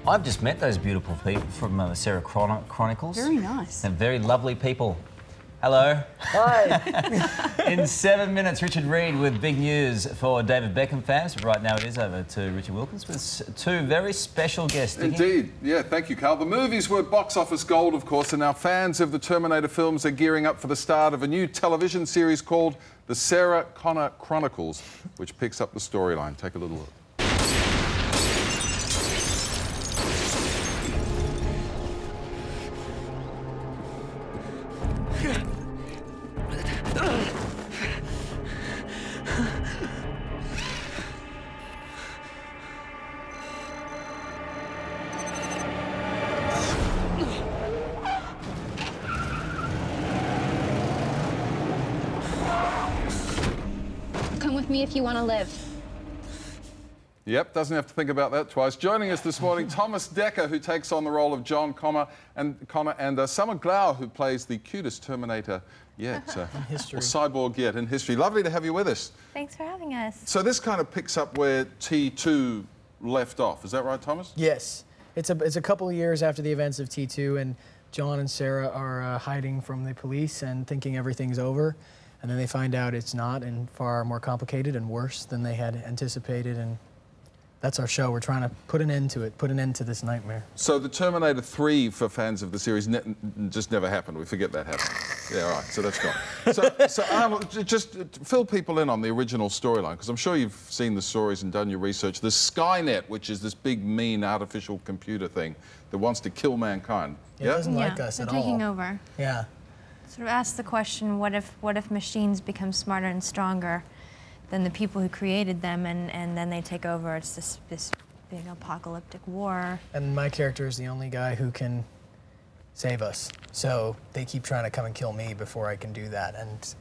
I've just met those beautiful people from the Sarah Chronicles. Very nice. They're very lovely people. Hello. Hi. In 7 minutes, Richard Reid with big news for David Beckham fans. But right now it is over to Richard Wilkins with two very special guests. Indeed. Yeah, thank you, Carl. The movies were box office gold, of course, and now fans of the Terminator films are gearing up for the start of a new television series called The Sarah Connor Chronicles, which picks up the storyline. Take a little look. Come with me if you want to live. Yep, doesn't have to think about that twice. Joining us this morning, Tomasom Dекkerem, who takes on the role of John Connor, and Sammer Glоу, who plays the cutest Terminator yet. In history. Or cyborg yet in history. Lovely to have you with us. Thanks for having us. So this kind of picks up where T2 left off. Is that right, Thomas? Yes. It's a couple of years after the events of T2, and John and Sarah are hiding from the police and thinking everything's over. And then they find out it's not, and far more complicated and worse than they had anticipated. And that's our show. We're trying to put an end to it, put an end to this nightmare. So the Terminator 3, for fans of the series, just never happened. We forget that happened. Yeah, all right, so that's gone. So Arnold, just fill people in on the original storyline, because I'm sure you've seen the stories and done your research. The Skynet, which is this big, mean, artificial computer thing that wants to kill mankind. It doesn't like us at all. They're taking over. Yeah. Sort of ask the question, what if machines become smarter and stronger than the people who created them, and then they take over? It's this big apocalyptic war. And my character is the only guy who can save us. So they keep trying to come and kill me before I can do that, and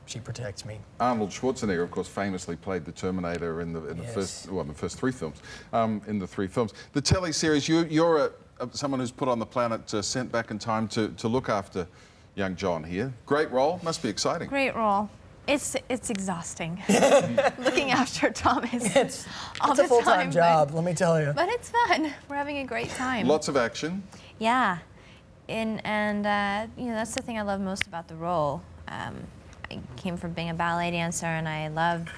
she protects me. Arnold Schwarzenegger, of course, famously played the Terminator in the first three films. In the three films, the teleseries. You're someone who's put on the planet, sent back in time to look after young John here. Great role. Must be exciting. Great role. It's exhausting. Looking after Thomas. It's a full-time job, let me tell you. But it's fun. We're having a great time. Lots of action. Yeah, and you know, that's the thing I love most about the role. I came from being a ballet dancer, and I love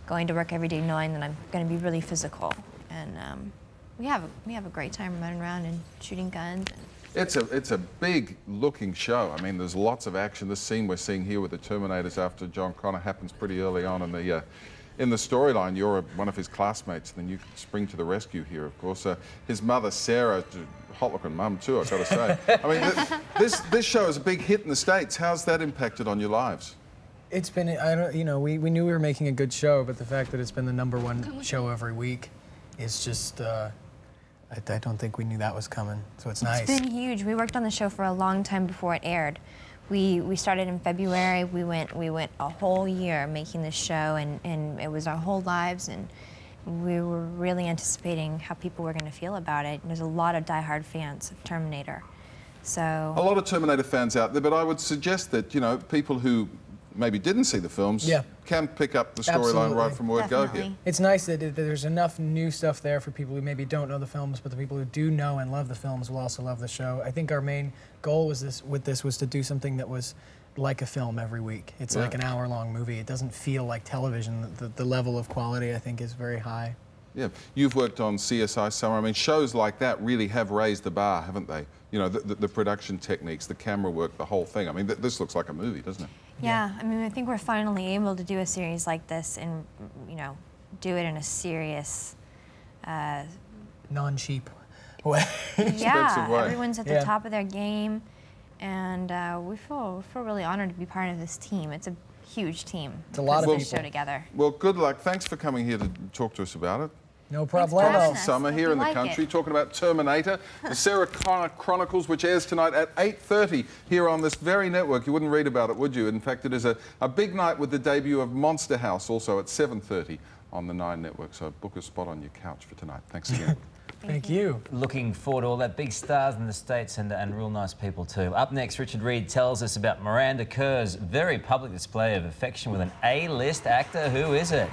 going to work every day knowing that I'm going to be really physical. And we have a great time running around and shooting guns. It's a big-looking show. I mean, there's lots of action. This scene we're seeing here with the Terminators after John Connor happens pretty early on in the storyline. You're one of his classmates, and then you spring to the rescue here, of course. His mother, Sarah, hot-looking mum too, I've got to say. I mean, this show is a big hit in the States. How's that impacted on your lives? It's been, you know, we knew we were making a good show, but the fact that it's been the #1 show every week is just. I don't think we knew that was coming, so it's nice. It's been huge. We worked on the show for a long time before it aired. We started in February. We went a whole year making this show, and it was our whole lives, and we were really anticipating how people were going to feel about it. There's a lot of diehard fans of Terminator, so. A lot of Terminator fans out there, but I would suggest that, you know, people who maybe didn't see the films can pick up the storyline right from word go here. It's nice that there's enough new stuff there for people who maybe don't know the films, but the people who do know and love the films will also love the show. I think our main goal was to do something that was like a film every week. It's like an hour-long movie. It doesn't feel like television. The level of quality, I think, is very high. Yeah, you've worked on CSI Summer. I mean, shows like that really have raised the bar, haven't they? You know, the production techniques, the camera work, the whole thing. I mean, this looks like a movie, doesn't it? Yeah, I mean, I think we're finally able to do a series like this and, you know, do it in a serious, non-cheap way. Yeah, everyone's at the top of their game, and we feel really honored to be part of this team. It's a huge team. It's a lot of people. Show together. Well, good luck. Thanks for coming here to talk to us about it. No problem. Summer here in the country, talking about Terminator, the Sarah Connor Chronicles, which airs tonight at 8:30 here on this very network. You wouldn't read about it, would you? In fact, it is a big night with the debut of Monster House, also at 7:30 on the 9 network. So book a spot on your couch for tonight. Thanks again. Thank you. Looking forward to all that. Big stars in the States and real nice people too. Up next, Richard Reid tells us about Miranda Kerr's very public display of affection with an A-list actor. Who is it?